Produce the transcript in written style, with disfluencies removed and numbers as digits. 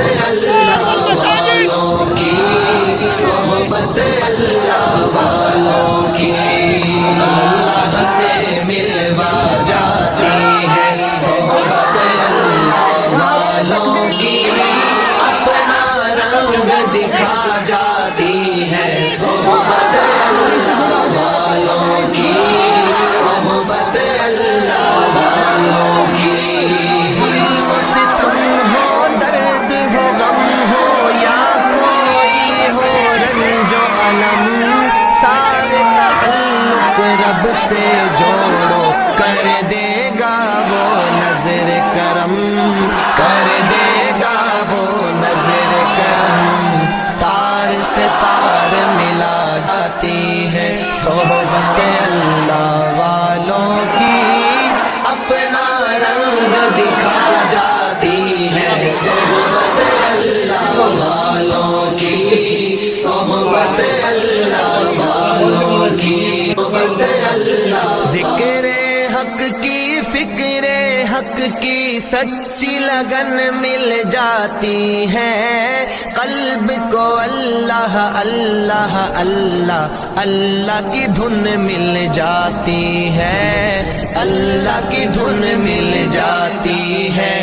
اللہ والوں کی، صحبت اللہ والوں کی، اللہ سے ملوا جاتی ہے صحبت اللہ والوں کی، اپنا رنگ دکھا جاتی ہے صحبت اللہ والوں کی، صحبت اللہ والوں کی، ستم ہو درد ہو غم ہو یا کوئی ہو رنج و الم، سارے تعلق رب سے جوڑو، کر دے گا وہ نظر کرم، کر دے گا وہ نظر کرم، تار سے تار ملا جاتی ہے صحبت اللہ والوں کی، اپنا رنگ دکھا جاتی ہے صحبت اللہ والوں کی، صحبت اللہ والوں کی، صحبت اللہ، ذکر حق کی فکر حق کی سچی لگن مل جاتی ہے، قلب کو اللہ اللہ اللہ اللہ کی دھن مل جاتی ہے، اللہ کی دھن مل جاتی ہے۔